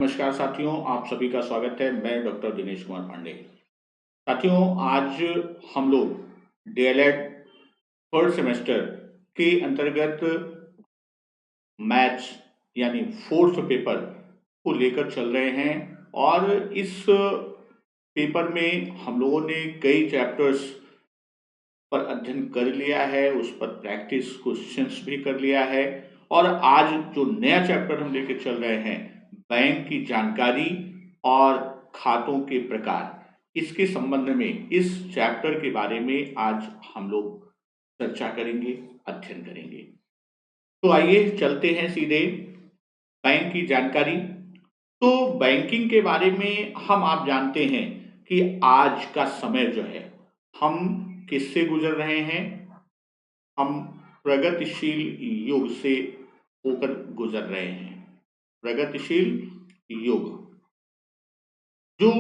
नमस्कार साथियों, आप सभी का स्वागत है। मैं डॉक्टर दिनेश कुमार पांडे। साथियों, आज हम लोग डीएलएड थर्ड सेमेस्टर के अंतर्गत मैथ्स यानी फोर्थ पेपर को लेकर चल रहे हैं और इस पेपर में हम लोगों ने कई चैप्टर्स पर अध्ययन कर लिया है, उस पर प्रैक्टिस क्वेश्चंस भी कर लिया है और आज जो नया चैप्टर हम लेके चल रहे हैं, बैंक की जानकारी और खातों के प्रकार, इसके संबंध में इस चैप्टर के बारे में आज हम लोग चर्चा करेंगे, अध्ययन करेंगे। तो आइए चलते हैं सीधे बैंक की जानकारी। तो बैंकिंग के बारे में आप जानते हैं कि आज का समय जो है, हम किससे गुजर रहे हैं? हम प्रगतिशील युग से होकर गुजर रहे हैं। प्रगतिशील युग जो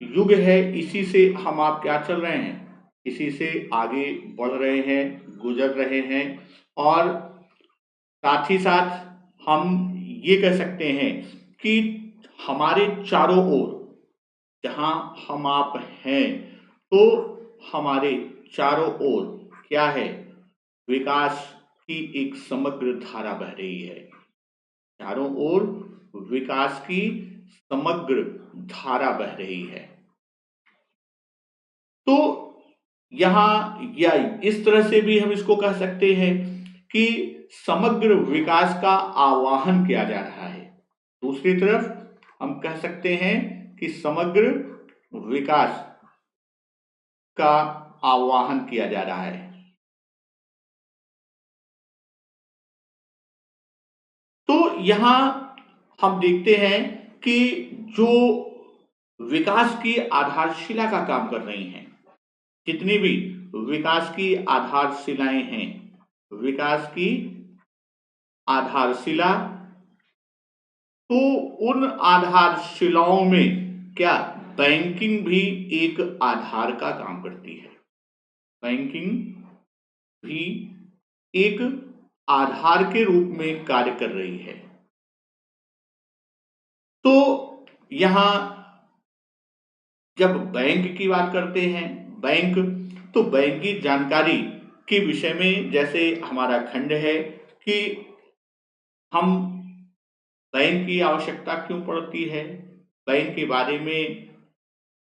युग है, इसी से आप क्या चल रहे हैं? इसी से आगे बढ़ रहे हैं, गुजर रहे हैं और साथ ही साथ हम ये कह सकते हैं कि हमारे चारों ओर जहां हम आप हैं, तो हमारे चारों ओर क्या है? विकास की एक समग्र धारा बह रही है। चारों ओर विकास की समग्र धारा बह रही है। तो यहां या इस तरह से भी हम इसको कह सकते हैं कि समग्र विकास का आवाहन किया जा रहा है। दूसरी तरफ हम कह सकते हैं कि समग्र विकास का आवाहन किया जा रहा है। तो यहां हम देखते हैं कि जो विकास की आधारशिला का काम कर रही हैं, जितनी भी विकास की आधारशिलाएं हैं, विकास की आधारशिला, तो उन आधारशिलाओं में क्या बैंकिंग भी एक आधार का काम करती है। बैंकिंग भी एक आधार के रूप में कार्य कर रही है। तो यहां जब बैंक की बात करते हैं, बैंक, तो बैंक की जानकारी के विषय में जैसे हमारा खंड है कि हम बैंक की आवश्यकता क्यों पड़ती है, बैंक के बारे में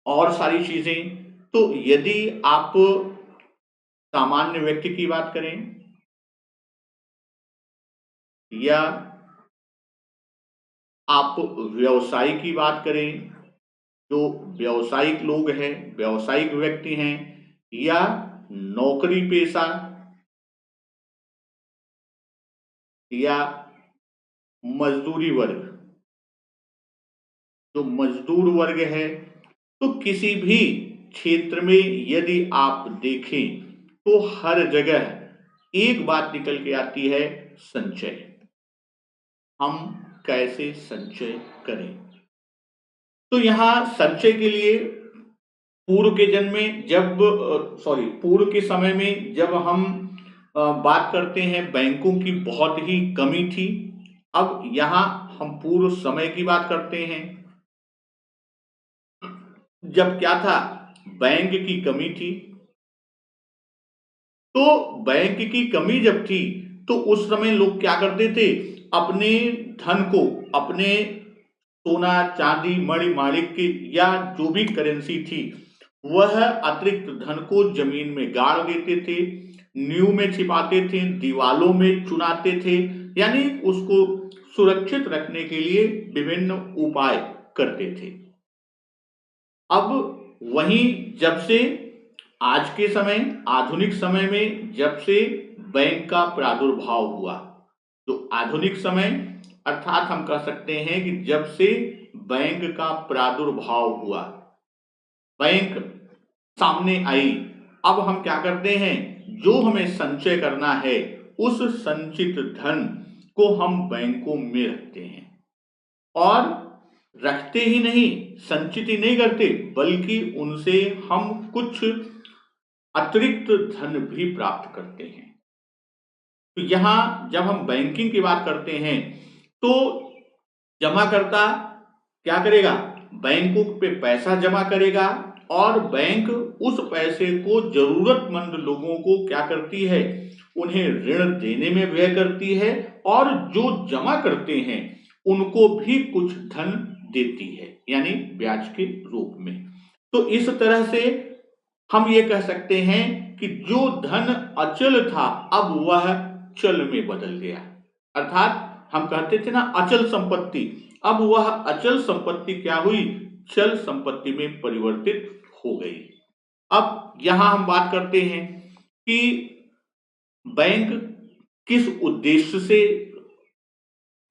और सारी चीजें। तो यदि आप सामान्य व्यक्ति की बात करें या आप व्यवसायी की बात करें, जो व्यावसायिक लोग हैं, व्यावसायिक व्यक्ति हैं, या नौकरी पेशा या मजदूरी वर्ग, जो मजदूर वर्ग है, तो किसी भी क्षेत्र में यदि आप देखें तो हर जगह एक बात निकल के आती है, संचय। हम कैसे संचय करें? तो यहां संचय के लिए पूर्व के जन्म में जब पूर्व के समय में जब हम बात करते हैं, बैंकों की बहुत ही कमी थी। अब यहां हम पूर्व समय की बात करते हैं, जब क्या था, बैंक की कमी थी। तो बैंक की कमी जब थी, तो उस समय लोग क्या करते थे? अपने धन को, अपने सोना चांदी मणि माणिक्य या जो भी करेंसी थी, वह अतिरिक्त धन को जमीन में गाड़ देते थे, नींव में छिपाते थे, दीवालों में चुनाते थे, यानी उसको सुरक्षित रखने के लिए विभिन्न उपाय करते थे। अब वहीं जब से आज के समय, आधुनिक समय में जब से बैंक का प्रादुर्भाव हुआ, तो आधुनिक समय अर्थात हम कह सकते हैं कि जब से बैंक का प्रादुर्भाव हुआ, बैंक सामने आई, अब हम क्या करते हैं? जो हमें संचय करना है, उस संचित धन को हम बैंकों में रखते हैं और रखते ही नहीं, संचित ही नहीं करते, बल्कि उनसे हम कुछ अतिरिक्त धन भी प्राप्त करते हैं। तो यहां जब हम बैंकिंग की बात करते हैं, तो जमाकर्ता क्या करेगा, बैंकों पे पैसा जमा करेगा और बैंक उस पैसे को जरूरतमंद लोगों को क्या करती है, उन्हें ऋण देने में व्यय करती है और जो जमा करते हैं उनको भी कुछ धन देती है, यानी ब्याज के रूप में। तो इस तरह से हम ये कह सकते हैं कि जो धन अचल था अब वह चल में बदल गया। अर्थात हम कहते थे ना अचल संपत्ति, अब वह अचल संपत्ति क्या हुई, चल संपत्ति में परिवर्तित हो गई। अब यहां हम बात करते हैं कि बैंक किस उद्देश्य से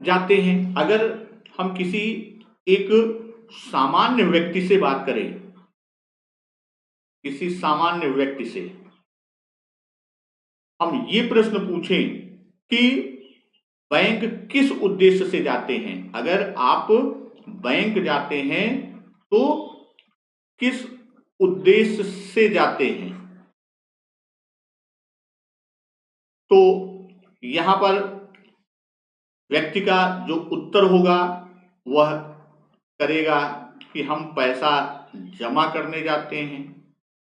जाते हैं। अगर हम किसी एक सामान्य व्यक्ति से बात करें, किसी सामान्य व्यक्ति से हम ये प्रश्न पूछें कि बैंक किस उद्देश्य से जाते हैं, अगर आप बैंक जाते हैं तो किस उद्देश्य से जाते हैं, तो यहां पर व्यक्ति का जो उत्तर होगा वह करेगा कि हम पैसा जमा करने जाते हैं,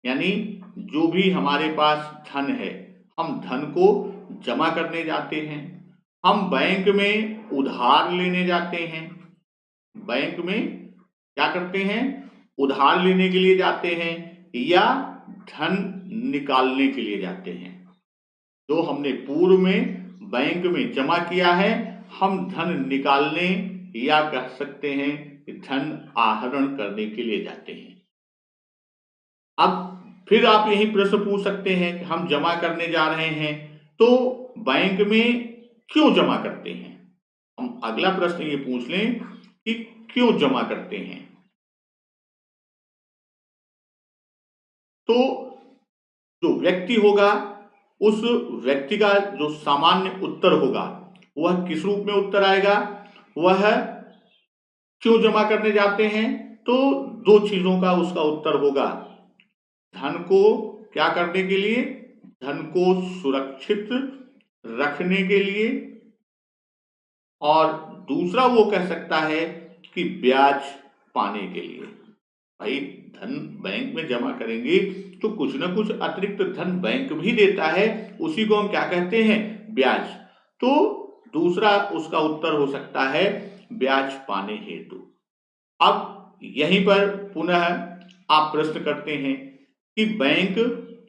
यानी जो भी हमारे पास धन है हम धन को जमा करने जाते हैं। हम बैंक में उधार लेने जाते हैं, बैंक में क्या करते हैं, उधार लेने के लिए जाते हैं या धन निकालने के लिए जाते हैं। जो हमने पूर्व में बैंक में जमा किया है हम धन निकालने या कह सकते हैं कि धन आहरण करने के लिए जाते हैं। अब फिर आप यही प्रश्न पूछ सकते हैं कि हम जमा करने जा रहे हैं तो बैंक में क्यों जमा करते हैं। हम अगला प्रश्न ये पूछ लें कि क्यों जमा करते हैं। तो जो व्यक्ति होगा उस व्यक्ति का जो सामान्य उत्तर होगा वह किस रूप में उत्तर आएगा, वह क्यों जमा करने जाते हैं, तो दो चीजों का उसका उत्तर होगा। धन को क्या करने के लिए, धन को सुरक्षित रखने के लिए, और दूसरा वो कह सकता है कि ब्याज पाने के लिए। भाई धन बैंक में जमा करेंगे तो कुछ ना कुछ अतिरिक्त धन बैंक भी देता है, उसी को हम क्या कहते हैं, ब्याज। तो दूसरा उसका उत्तर हो सकता है ब्याज पाने हेतु। अब यहीं पर पुनः आप प्रश्न करते हैं कि बैंक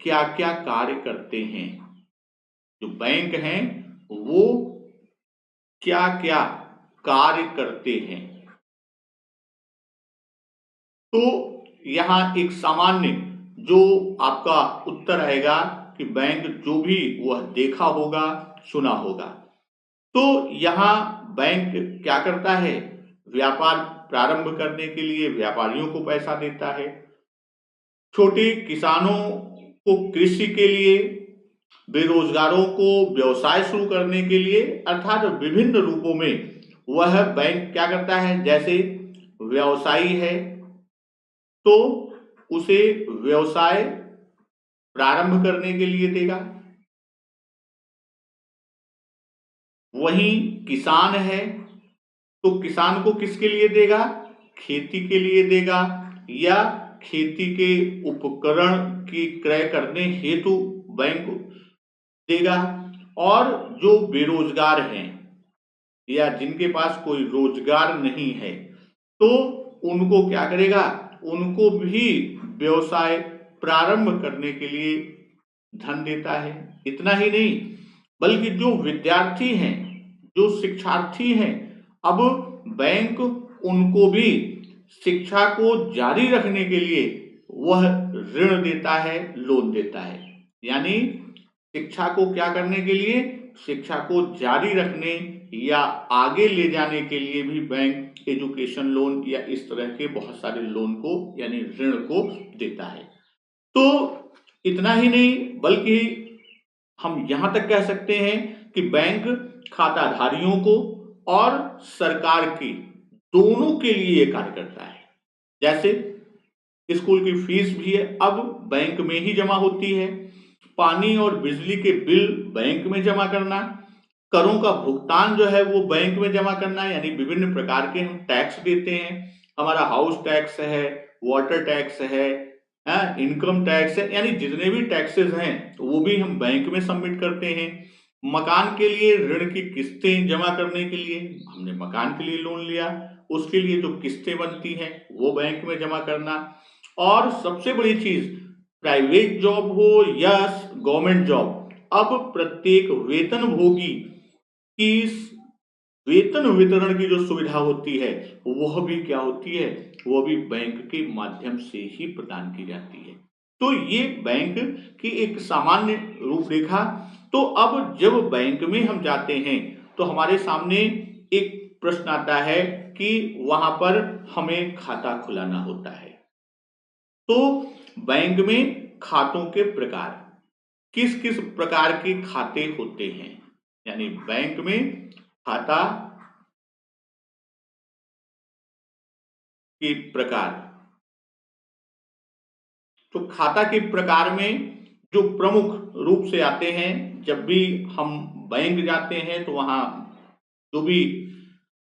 क्या क्या कार्य करते हैं, जो बैंक हैं वो क्या क्या कार्य करते हैं। तो यहां एक सामान्य जो आपका उत्तर आएगा कि बैंक जो भी वह देखा होगा सुना होगा। तो यहां बैंक क्या करता है, व्यापार प्रारंभ करने के लिए व्यापारियों को पैसा देता है, छोटे किसानों को कृषि के लिए, बेरोजगारों को व्यवसाय शुरू करने के लिए, अर्थात विभिन्न रूपों में वह बैंक क्या करता है। जैसे व्यवसायी है तो उसे व्यवसाय प्रारंभ करने के लिए देगा, वहीं किसान है तो किसान को किसके लिए देगा, खेती के लिए देगा या खेती के उपकरण की क्रय करने हेतु बैंक देगा। और जो बेरोजगार हैं या जिनके पास कोई रोजगार नहीं है तो उनको क्या करेगा, उनको भी व्यवसाय प्रारंभ करने के लिए धन देता है। इतना ही नहीं बल्कि जो विद्यार्थी हैं, जो शिक्षार्थी हैं, अब बैंक उनको भी शिक्षा को जारी रखने के लिए वह ऋण देता है, लोन देता है। यानी शिक्षा को क्या करने के लिए, शिक्षा को जारी रखने या आगे ले जाने के लिए भी बैंक एजुकेशन लोन या इस तरह के बहुत सारे लोन को यानी ऋण को देता है। तो इतना ही नहीं बल्कि हम यहां तक कह सकते हैं कि बैंक खाताधारियों को और सरकार की दोनों के लिए कार्य करता है। जैसे स्कूल की फीस भी है अब बैंक में ही जमा होती है, पानी और बिजली के बिल बैंक में जमा करना, करों का भुगतान जो है वो बैंक में जमा करना है, यानी विभिन्न प्रकार के हम टैक्स देते हैं। हमारा हाउस टैक्स है, वाटर टैक्स है, इनकम टैक्स है, यानी जितने भी टैक्सेस हैं वो भी हम बैंक में सबमिट करते हैं। मकान के लिए ऋण की किस्तें जमा करने के लिए, हमने मकान के लिए लोन लिया, उसके लिए जो किस्तें बनती हैं वो बैंक में जमा करना। और सबसे बड़ी चीज, प्राइवेट जॉब हो या गवर्नमेंट जॉब, अब प्रत्येक वेतनभोगी की वेतन वितरण की जो सुविधा होती है वह भी क्या होती है, वो भी बैंक के माध्यम से ही प्रदान की जाती है। तो ये बैंक की एक सामान्य रूपरेखा। तो अब जब बैंक में हम जाते हैं तो हमारे सामने एक प्रश्न आता है कि वहां पर हमें खाता खुलाना होता है। तो बैंक में खातों के प्रकार, किस किस प्रकार के खाते होते हैं, यानी बैंक में खाता के प्रकार। तो खाता के प्रकार में जो प्रमुख रूप से आते हैं, जब भी हम बैंक जाते हैं तो वहां जो भी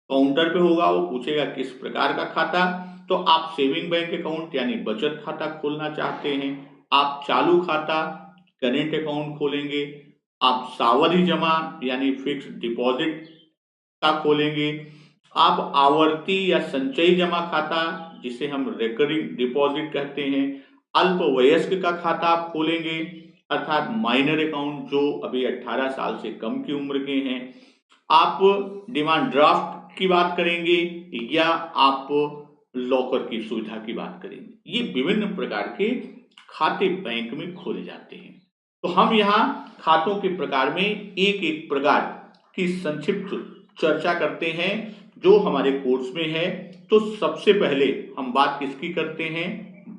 काउंटर पे होगा वो पूछेगा किस प्रकार का खाता। तो आप सेविंग बैंक अकाउंट यानी बचत खाता खोलना चाहते हैं, आप चालू खाता करेंट अकाउंट खोलेंगे, आप सावधि जमा यानी फिक्स डिपॉजिट का खोलेंगे, आप आवर्ती या संचयी जमा खाता जिसे हम रिकरिंग डिपॉजिट कहते हैं, अल्प वयस्क का खाता आप खोलेंगे अर्थात माइनर अकाउंट जो अभी 18 साल से कम की उम्र के हैं, आप डिमांड ड्राफ्ट की बात करेंगे या आप लॉकर की सुविधा की बात करेंगे। ये विभिन्न प्रकार के खाते बैंक में खोले जाते हैं। तो हम यहाँ खातों के प्रकार में एक एक प्रकार की संक्षिप्त चर्चा करते हैं जो हमारे कोर्स में है। तो सबसे पहले हम बात किसकी करते हैं,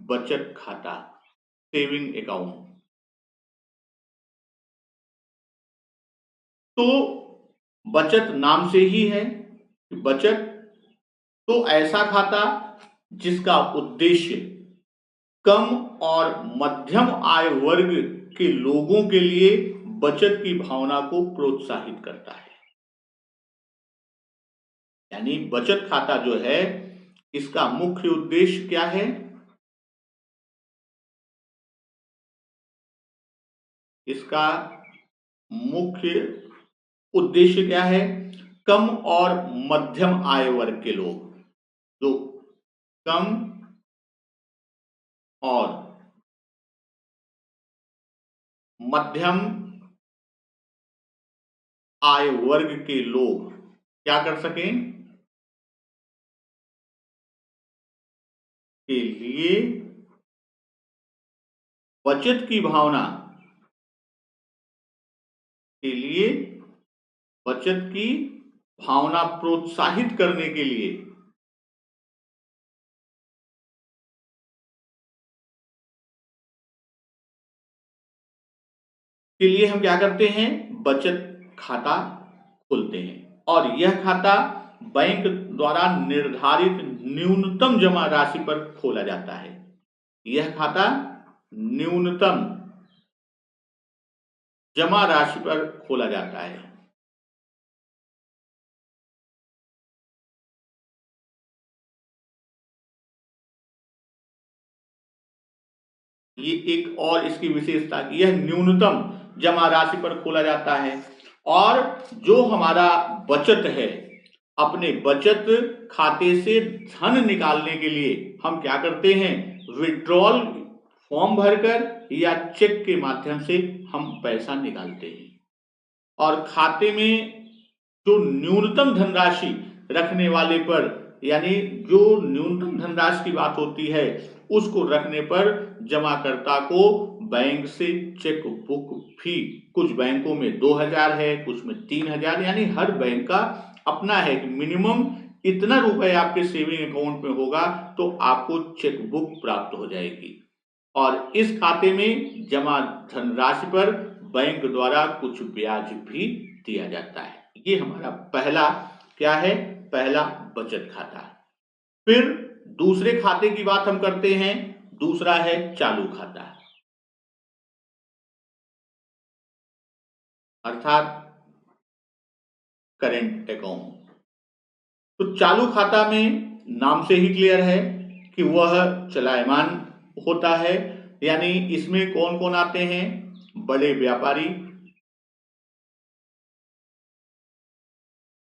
बचत खाता, सेविंग अकाउंट। तो बचत नाम से ही है बचत, तो ऐसा खाता जिसका उद्देश्य कम और मध्यम आय वर्ग के लोगों के लिए बचत की भावना को प्रोत्साहित करता है। यानी बचत खाता जो है इसका मुख्य उद्देश्य क्या है, इसका मुख्य उद्देश्य क्या है, कम और मध्यम आय वर्ग के लोग, जो कम और मध्यम आय वर्ग के लोग क्या कर सकें, के लिए बचत की भावना, के लिए बचत की भावना प्रोत्साहित करने के लिए हम क्या करते हैं, बचत खाता खोलते हैं। और यह खाता बैंक द्वारा निर्धारित न्यूनतम जमा राशि पर खोला जाता है। यह खाता न्यूनतम जमा राशि पर खोला जाता है। ये एक और इसकी विशेषता कि यह न्यूनतम जमा राशि पर खोला जाता है। और जो हमारा बचत है, अपने बचत खाते से धन निकालने के लिए हम क्या करते हैं, विड्रॉल फॉर्म भरकर या चेक के माध्यम से हम पैसा निकालते हैं। और खाते में जो न्यूनतम धनराशि रखने वाले पर, यानी जो न्यूनतम धनराशि की बात होती है उसको रखने पर जमाकर्ता को बैंक से चेक बुक भी, कुछ बैंकों में 2000 है, कुछ में 3000, यानी हर बैंक का अपना है कि मिनिमम इतना रुपए आपके सेविंग अकाउंट में होगा तो आपको चेक बुक प्राप्त हो जाएगी। और इस खाते में जमा धनराशि पर बैंक द्वारा कुछ ब्याज भी दिया जाता है। ये हमारा पहला क्या है, पहला बचत खाता। फिर दूसरे खाते की बात हम करते हैं, दूसरा है चालू खाता। अर्थात करेंट अकाउंट। तो चालू खाता में नाम से ही क्लियर है कि वह चलायमान होता है, यानी इसमें कौन कौन आते हैं? बड़े व्यापारी,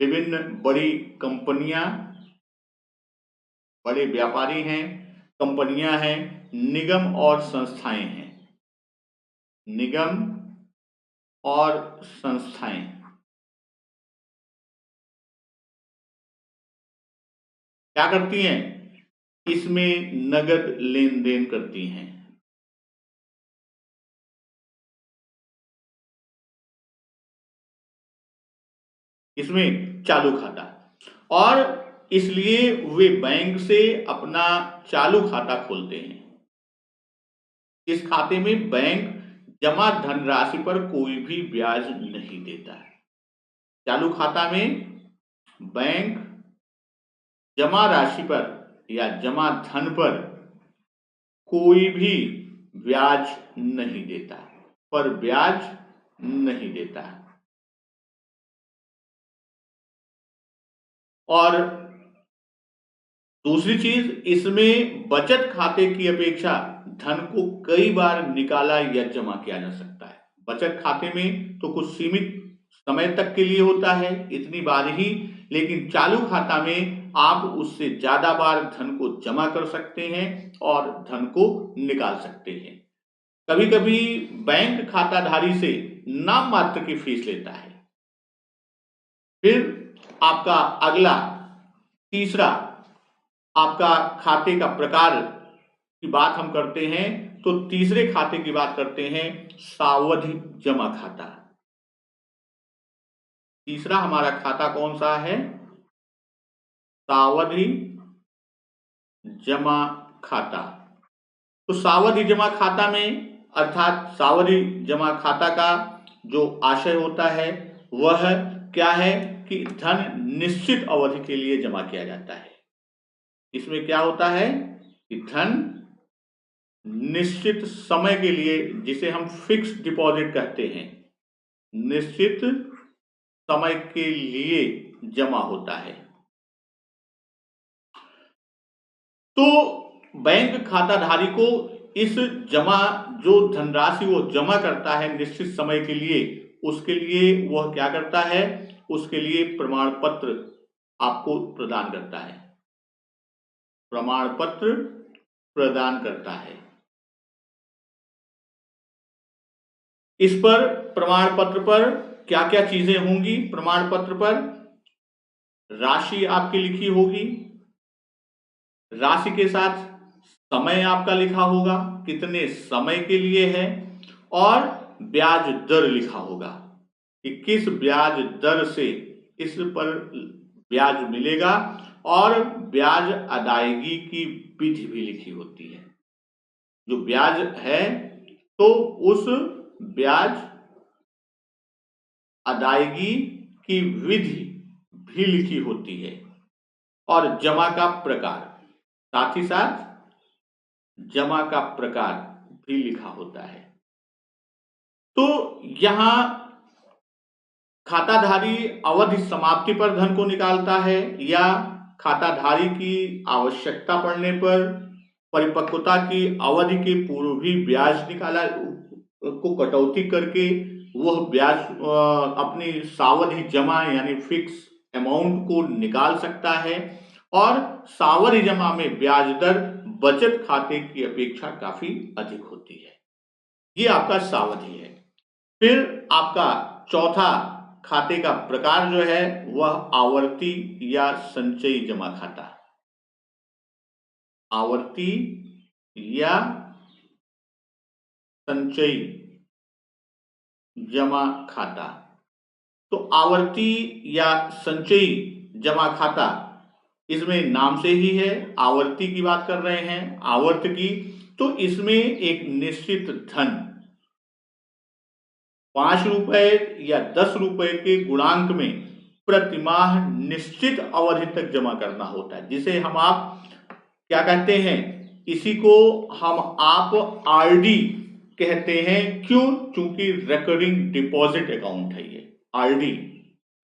विभिन्न बड़ी कंपनियां, बड़े व्यापारी हैं, कंपनियां हैं, निगम और संस्थाएं हैं। निगम और संस्थाएं क्या करती हैं? इसमें नगद लेन देन करती हैं। इसमें चालू खाता, और इसलिए वे बैंक से अपना चालू खाता खोलते हैं। इस खाते में बैंक जमा धनराशि पर कोई भी ब्याज नहीं देता है। चालू खाता में बैंक जमा राशि पर या जमा धन पर कोई भी ब्याज नहीं देता, पर ब्याज नहीं देता। और दूसरी चीज, इसमें बचत खाते की अपेक्षा धन को कई बार निकाला या जमा किया जा सकता है। बचत खाते में तो कुछ सीमित समय तक के लिए होता है, इतनी बार ही, लेकिन चालू खाता में आप उससे ज्यादा बार धन को जमा कर सकते हैं और धन को निकाल सकते हैं। कभी कभी बैंक खाताधारी से नाम मात्र की फीस लेता है। फिर आपका अगला तीसरा, आपका खाते का प्रकार की बात हम करते हैं, तो तीसरे खाते की बात करते हैं, सावधि जमा खाता। तीसरा हमारा खाता कौन सा है? सावधि जमा खाता। तो सावधि जमा खाता में, अर्थात सावधि जमा खाता का जो आशय होता है वह क्या है कि धन निश्चित अवधि के लिए जमा किया जाता है। इसमें क्या होता है कि धन निश्चित समय के लिए, जिसे हम फिक्स डिपॉजिट कहते हैं, निश्चित समय के लिए जमा होता है। तो बैंक खाताधारी को इस जमा जो धनराशि वो जमा करता है निश्चित समय के लिए, उसके लिए वह क्या करता है? उसके लिए प्रमाण पत्र आपको प्रदान करता है। प्रमाण पत्र प्रदान करता है। इस पर, प्रमाण पत्र पर क्या क्या चीजें होंगी? प्रमाण पत्र पर राशि आपकी लिखी होगी, राशि के साथ समय आपका लिखा होगा, कितने समय के लिए है, और ब्याज दर लिखा होगा कि किस ब्याज दर से इस पर ब्याज मिलेगा, और ब्याज अदायगी की विधि भी लिखी होती है। जो ब्याज है तो उस ब्याज अदायगी की विधि भी लिखी होती है, और जमा का प्रकार, साथ ही साथ जमा का प्रकार भी लिखा होता है। तो यहां खाताधारी अवधि समाप्ति पर धन को निकालता है, या खाताधारी की आवश्यकता पड़ने पर परिपक्वता की अवधि के पूर्व भी ब्याज निकाला को कटौती करके वह ब्याज अपनी सावधि जमा यानी फिक्स अमाउंट को निकाल सकता है। और सावधि जमा में ब्याज दर बचत खाते की अपेक्षा काफी अधिक होती है। ये आपका सावधि है। फिर आपका चौथा खाते का प्रकार जो है वह आवर्ती या संचयी जमा खाता। आवर्ती या संचयी जमा खाता। तो आवर्ती या संचयी जमा खाता, इसमें नाम से ही है, आवर्ती की बात कर रहे हैं, आवर्त की। तो इसमें एक निश्चित धन 5 रुपए या 10 रुपए के गुणांक में प्रतिमाह निश्चित अवधि तक जमा करना होता है, जिसे हम आप क्या कहते हैं? इसी को हम आप आरडी कहते हैं। क्यों? क्योंकि रिकरिंग डिपॉजिट अकाउंट है ये आरडी,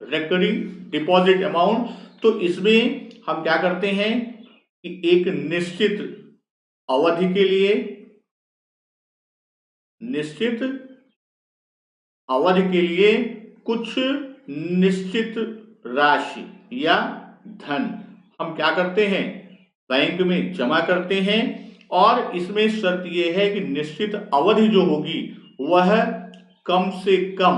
रिकरिंग डिपॉजिट अमाउंट। तो इसमें हम क्या करते हैं कि एक निश्चित अवधि के लिए, निश्चित अवधि के लिए कुछ निश्चित राशि या धन हम क्या करते हैं, बैंक में जमा करते हैं। और इसमें शर्त यह है कि निश्चित अवधि जो होगी वह कम से कम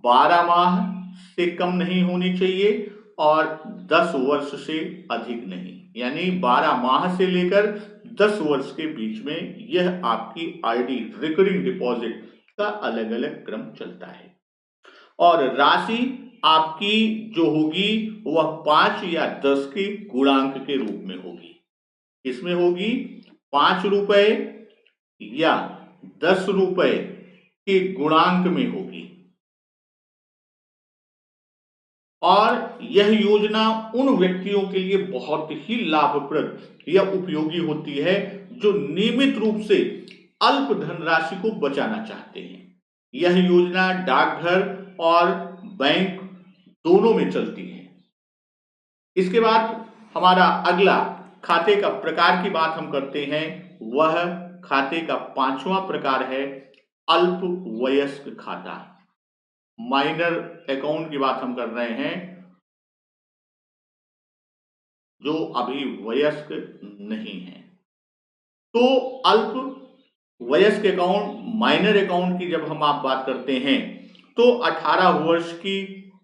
12 माह से कम नहीं होनी चाहिए और 10 वर्ष से अधिक नहीं, यानी 12 माह से लेकर 10 वर्ष के बीच में यह आपकी आरडी रिकरिंग डिपॉजिट का अलग अलग क्रम चलता है। और राशि आपकी जो होगी वह 5 या 10 के गुणांक के रूप में होगी। इसमें होगी 5 रुपए या 10 रुपए के गुणांक में होगी। और यह योजना उन व्यक्तियों के लिए बहुत ही लाभप्रद या उपयोगी होती है जो नियमित रूप से अल्प धनराशि को बचाना चाहते हैं। यह योजना डाकघर और बैंक दोनों में चलती है। इसके बाद हमारा अगला खाते का प्रकार की बात हम करते हैं, वह खाते का 5वां प्रकार है अल्प वयस्क खाता। माइनर अकाउंट की बात हम कर रहे हैं, जो अभी वयस्क नहीं है। तो अल्प वयस्क अकाउंट, माइनर अकाउंट की जब हम आप बात करते हैं तो 18 वर्ष की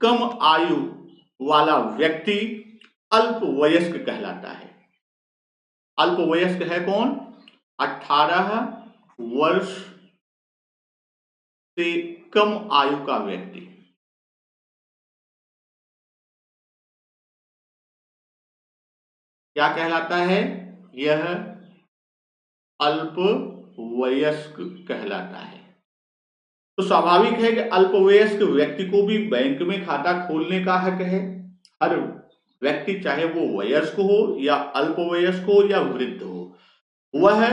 कम आयु वाला व्यक्ति अल्प वयस्क कहलाता है। अल्प वयस्क है कौन? 18 वर्ष से कम आयु का व्यक्ति। क्या कहलाता है? यह अल्प वयस्क कहलाता है। तो स्वाभाविक है कि अल्पवयस्क व्यक्ति को भी बैंक में खाता खोलने का हक है। हर व्यक्ति, चाहे वो वयस्क हो या अल्पवयस्क हो या वृद्ध हो, वह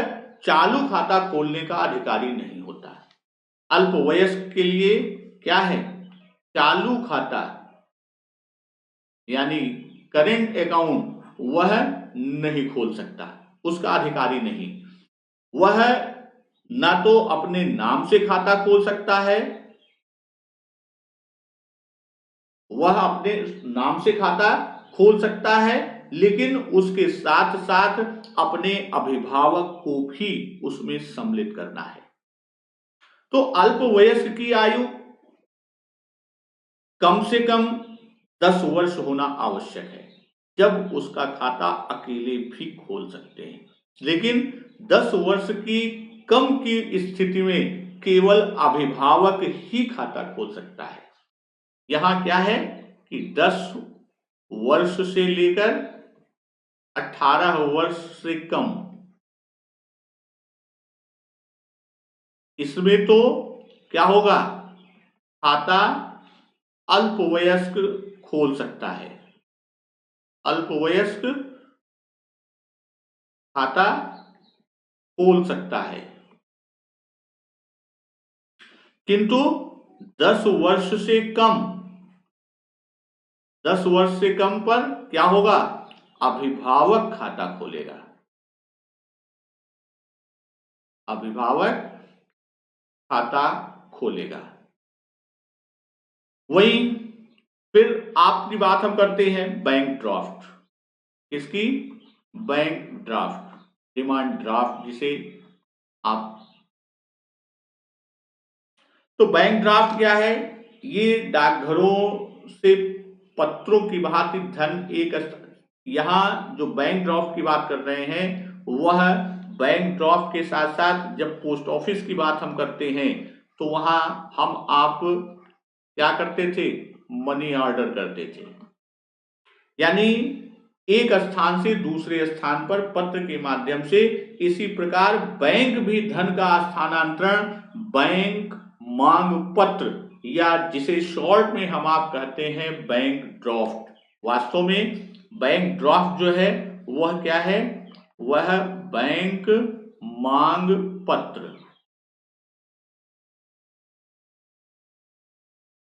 चालू खाता खोलने का अधिकारी नहीं होता। अल्पवयस्क के लिए क्या है? चालू खाता यानी करेंट अकाउंट वह नहीं खोल सकता, उसका अधिकारी नहीं। वह ना तो अपने नाम से खाता खोल सकता है, वह अपने नाम से खाता खोल सकता है, लेकिन उसके साथ साथ अपने अभिभावक को भी उसमें सम्मिलित करना है। तो अल्पवयस्क की आयु कम से कम 10 वर्ष होना आवश्यक है, जब उसका खाता अकेले भी खोल सकते हैं। लेकिन 10 वर्ष की कम की स्थिति में केवल अभिभावक ही खाता खोल सकता है। यहां क्या है कि 10 वर्ष से लेकर 18 वर्ष से कम, इसमें तो क्या होगा? खाता अल्पवयस्क खोल सकता है, अल्पवयस्क खाता खोल सकता है। किंतु 10 वर्ष से कम, 10 वर्ष से कम पर क्या होगा? अभिभावक खाता खोलेगा, अभिभावक खाता खोलेगा। वही फिर आपकी बात हम करते हैं बैंक ड्राफ्ट। किसकी? बैंक ड्राफ्ट, डिमांड ड्राफ्ट जिसे आप। तो बैंक ड्राफ्ट क्या है? ये डाकघरों से पत्रों की भांति धन एक, यहां जो बैंक ड्राफ्ट की बात कर रहे हैं वह बैंक ड्राफ्ट के साथ साथ जब पोस्ट ऑफिस की बात हम करते हैं तो वहां हम आप क्या करते थे? मनी ऑर्डर करते थे, यानी एक स्थान से दूसरे स्थान पर पत्र के माध्यम से। इसी प्रकार बैंक भी धन का स्थानांतरण बैंक मांग पत्र, या जिसे शॉर्ट में हम आप कहते हैं बैंक ड्राफ्ट। वास्तव में बैंक ड्राफ्ट जो है वह क्या है? वह बैंक मांग पत्र।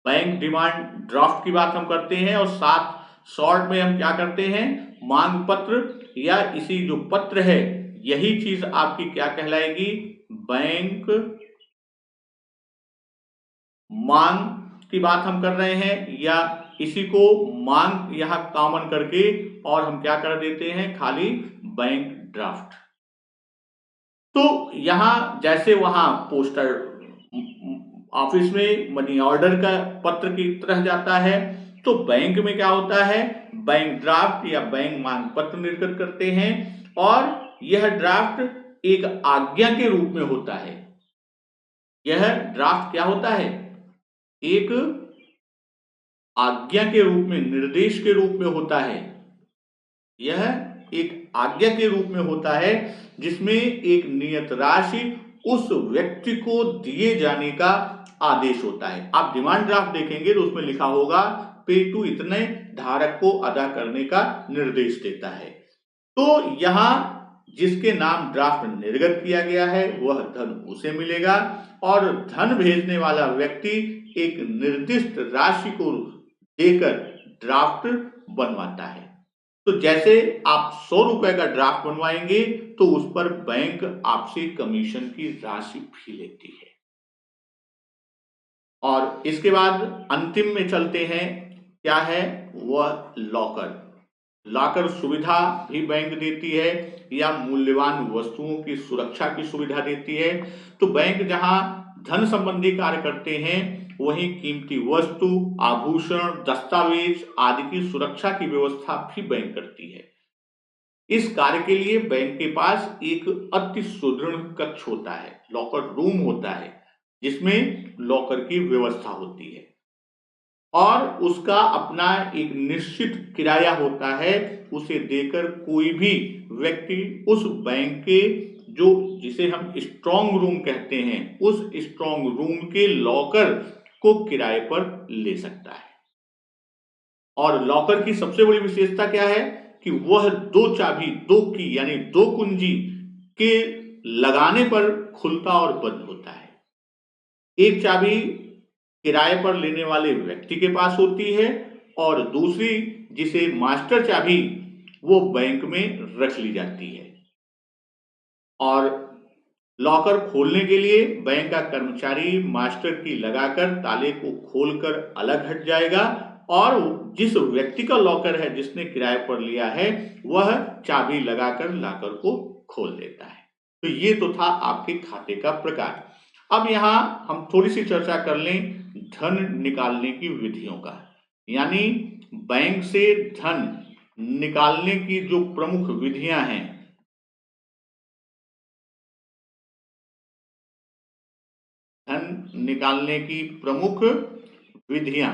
बैंक डिमांड ड्राफ्ट की बात हम करते हैं और साथ शॉर्ट में हम क्या करते हैं, मांग पत्र या इसी जो पत्र है यही चीज आपकी क्या कहलाएगी, बैंक मांग की बात हम कर रहे हैं, या इसी को मांग यहां कॉमन करके और हम क्या कर देते हैं, खाली बैंक ड्राफ्ट। तो यहां जैसे वहां पोस्टर ऑफिस में मनी ऑर्डर का पत्र की तरह जाता है, तो बैंक में क्या होता है, बैंक ड्राफ्ट या बैंक मांग पत्र निर्गत करते हैं और यह ड्राफ्ट एक आज्ञा के रूप में होता है। यह ड्राफ्ट क्या होता है, एक आज्ञा के रूप में, निर्देश के रूप में होता है। यह एक आज्ञा के रूप में होता है जिसमें एक नियत राशि उस व्यक्ति को दिए जाने का आदेश होता है। आप डिमांड ड्राफ्ट देखेंगे तो उसमें लिखा होगा पे टू इतने धारक को अदा करने का निर्देश देता है। तो यहां जिसके नाम ड्राफ्ट निर्गत किया गया है वह धन उसे मिलेगा और धन भेजने वाला व्यक्ति एक निर्दिष्ट राशि को देकर ड्राफ्ट बनवाता है। तो जैसे आप 100 रुपए का ड्राफ्ट बनवाएंगे तो उस पर बैंक आपसे कमीशन की राशि भी लेती है। और इसके बाद अंतिम में चलते हैं, क्या है वह लॉकर। लॉकर सुविधा भी बैंक देती है या मूल्यवान वस्तुओं की सुरक्षा की सुविधा देती है। तो बैंक जहां धन संबंधी कार्य करते हैं वहीं कीमती वस्तु, आभूषण, दस्तावेज आदि की सुरक्षा की व्यवस्था भी बैंक करती है। इस कार्य के लिए बैंक के पास एक अति सुदृढ़ कक्ष होता है, लॉकर रूम होता है, जिसमें लॉकर की व्यवस्था होती है और उसका अपना एक निश्चित किराया होता है। उसे देकर कोई भी व्यक्ति उस बैंक के जो जिसे हम स्ट्रांग रूम कहते हैं, उस स्ट्रांग रूम के लॉकर को किराए पर ले सकता है। और लॉकर की सबसे बड़ी विशेषता क्या है कि वह दो चाबी, दो की यानी दो कुंजी के लगाने पर खुलता और बंद होता है। एक चाबी किराए पर लेने वाले व्यक्ति के पास होती है और दूसरी जिसे मास्टर चाबी वो बैंक में रख ली जाती है। और लॉकर खोलने के लिए बैंक का कर्मचारी मास्टर की लगाकर ताले को खोलकर अलग हट जाएगा और जिस व्यक्ति का लॉकर है जिसने किराए पर लिया है वह चाबी लगाकर लॉकर को खोल देता है। तो ये तो था आपके खाते का प्रकार। अब यहां हम थोड़ी सी चर्चा कर लें धन निकालने की विधियों का, यानी बैंक से धन निकालने की जो प्रमुख विधियां हैं। धन निकालने की प्रमुख विधियां,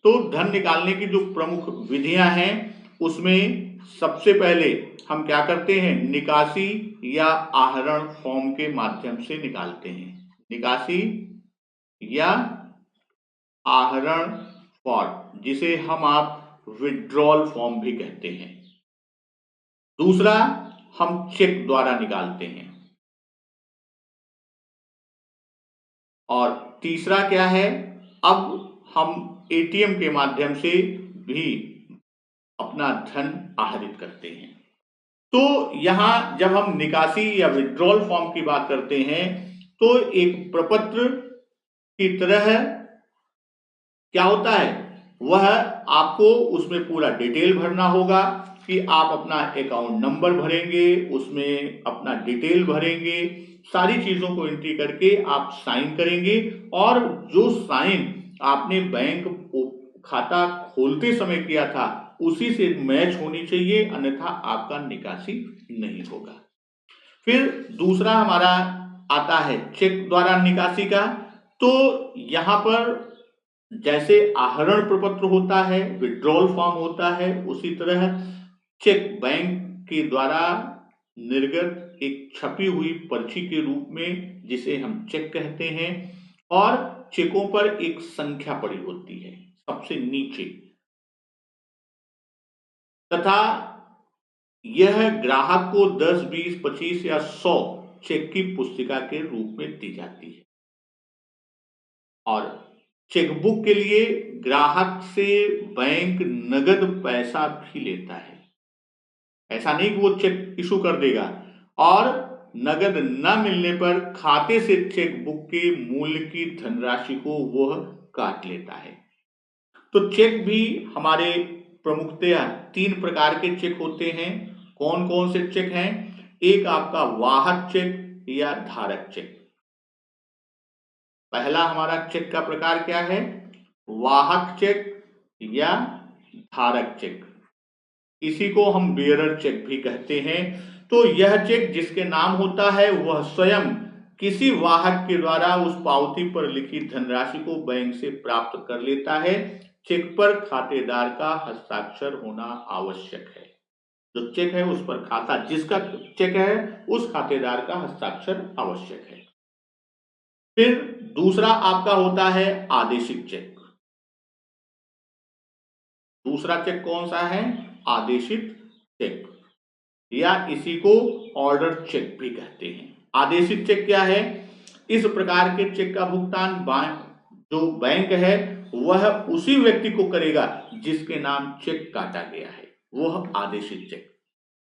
तो धन निकालने की जो प्रमुख विधियां हैं उसमें सबसे पहले हम क्या करते हैं, निकासी या आहरण फॉर्म के माध्यम से निकालते हैं। निकासी या आहरण फॉर्म, जिसे हम आप विड्रॉल फॉर्म भी कहते हैं। दूसरा हम चेक द्वारा निकालते हैं और तीसरा क्या है, अब हम एटीएम के माध्यम से भी अपना धन आहरित करते हैं। तो यहां जब हम निकासी या विड्रॉल फॉर्म की बात करते हैं तो एक प्रपत्र की तरह क्या होता है, वह आपको उसमें पूरा डिटेल भरना होगा कि आप अपना अकाउंट नंबर भरेंगे, उसमें अपना डिटेल भरेंगे, सारी चीजों को एंट्री करके आप साइन करेंगे और जो साइन आपने बैंक खाता खोलते समय किया था उसी से मैच होनी चाहिए, अन्यथा आपका निकासी नहीं होगा। फिर दूसरा हमारा आता है चेक द्वारा निकासी का। तो यहां पर जैसे आहरण प्रपत्र होता है, विड्रॉल फॉर्म होता है, उसी तरह चेक बैंक के द्वारा निर्गत एक छपी हुई पर्ची के रूप में जिसे हम चेक कहते हैं और चेकों पर एक संख्या पड़ी होती है सबसे नीचे, तथा यह ग्राहक को 10, 20, 25 या 100 चेक की पुस्तिका के रूप में दी जाती है। और चेकबुक के लिए ग्राहक से बैंक नगद पैसा भी लेता है। ऐसा नहीं कि वो चेक इशू कर देगा और नगद न मिलने पर खाते से चेकबुक के मूल्य की धनराशि को वह काट लेता है। तो चेक भी हमारे प्रमुखतया 3 प्रकार के चेक होते हैं। कौन कौन से चेक हैं? एक आपका वाहक चेक या धारक चेक। पहला हमारा चेक का प्रकार क्या है? वाहक चेक या धारक चेक। इसी को हम बेयरर चेक भी कहते हैं। तो यह चेक जिसके नाम होता है वह स्वयं किसी वाहक के द्वारा उस पावती पर लिखी धनराशि को बैंक से प्राप्त कर लेता है। चेक पर खातेदार का हस्ताक्षर होना आवश्यक है। जो चेक है उस पर खाता जिसका चेक है उस खातेदार का हस्ताक्षर आवश्यक है। फिर दूसरा आपका होता है आदेशित चेक। दूसरा चेक कौन सा है? आदेशित चेक या इसी को ऑर्डर चेक भी कहते हैं। आदेशित चेक क्या है? इस प्रकार के चेक का भुगतान जो बैंक है वह उसी व्यक्ति को करेगा जिसके नाम चेक काटा गया है, वह आदेशित चेक।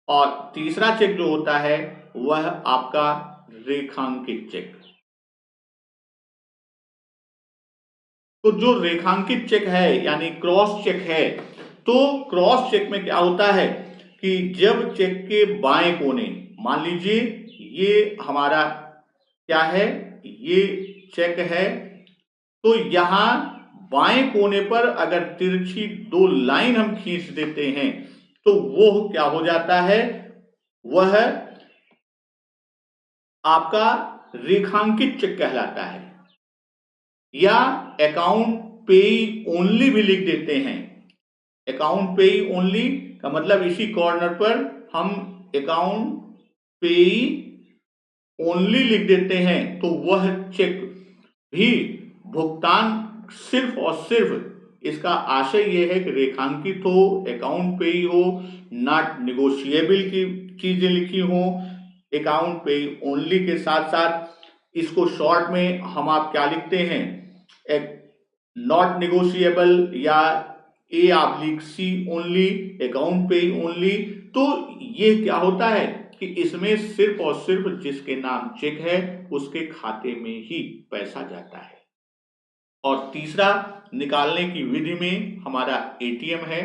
और तीसरा चेक जो होता है वह आपका रेखांकित चेक। तो जो रेखांकित चेक है यानी क्रॉस चेक है, तो क्रॉस चेक में क्या होता है कि जब चेक के बाएं कोने, मान लीजिए ये हमारा क्या है, ये चेक है, तो यहां बाएं कोने पर अगर तिरछी 2 लाइन हम खींच देते हैं तो वो क्या हो जाता है? वह आपका रेखांकित चेक कहलाता है। या अकाउंट पेई ओनली भी लिख देते हैं। अकाउंट पेई ओनली का मतलब इसी कॉर्नर पर हम अकाउंट पेई ओनली लिख देते हैं तो वह चेक भी भुगतान सिर्फ और सिर्फ इसका आशय यह है कि रेखांकित हो, अकाउंट पेई हो, नॉट निगोशिएबल की चीजें लिखी हो, अकाउंट पेई ओनली के साथ साथ इसको शॉर्ट में हम आप क्या लिखते हैं? नॉट निगोशिएबल या A/C ओनली, अकाउंट पेई ओनली। तो ये क्या होता है कि इसमें सिर्फ और सिर्फ जिसके नाम चेक है उसके खाते में ही पैसा जाता है। और तीसरा निकालने की विधि में हमारा एटीएम है।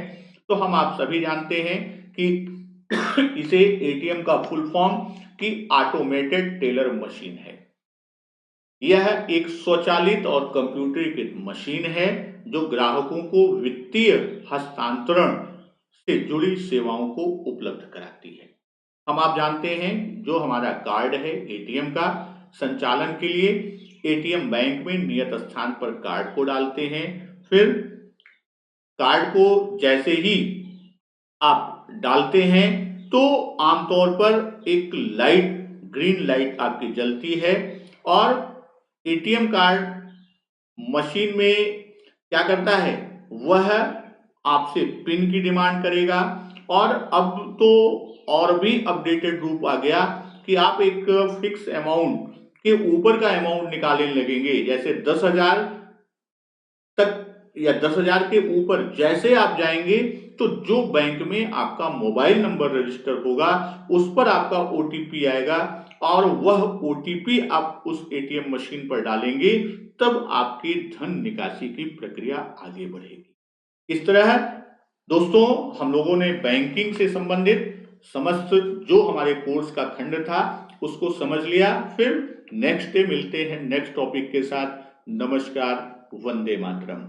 तो हम आप सभी जानते हैं कि इसे एटीएम का फुल फॉर्म की ऑटोमेटेड टेलर मशीन है। यह एक स्वचालित और कंप्यूटरीकृत मशीन है जो ग्राहकों को वित्तीय हस्तांतरण से जुड़ी सेवाओं को उपलब्ध कराती है। हम आप जानते हैं जो हमारा कार्ड है एटीएम का, संचालन के लिए एटीएम बैंक में नियत स्थान पर कार्ड को डालते हैं। फिर कार्ड को जैसे ही आप डालते हैं तो आमतौर पर एक लाइट, ग्रीन लाइट आपकी जलती है और एटीएम कार्ड मशीन में क्या करता है, वह आपसे पिन की डिमांड करेगा। और अब तो और भी अपडेटेड रूप आ गया कि आप एक फिक्स अमाउंट के ऊपर का अमाउंट निकालने लगेंगे। जैसे 10,000 तक या 10,000 के ऊपर जैसे आप जाएंगे तो जो बैंक में आपका मोबाइल नंबर रजिस्टर होगा उस पर आपका ओटीपी आएगा और वह ओटीपी आप उस एटीएम मशीन पर डालेंगे, तब आपकी धन निकासी की प्रक्रिया आगे बढ़ेगी। इस तरह दोस्तों हम लोगों ने बैंकिंग से संबंधित समस्त जो हमारे कोर्स का खंड था उसको समझ लिया। फिर नेक्स्ट डे मिलते हैं नेक्स्ट टॉपिक के साथ। नमस्कार, वंदे मातरम।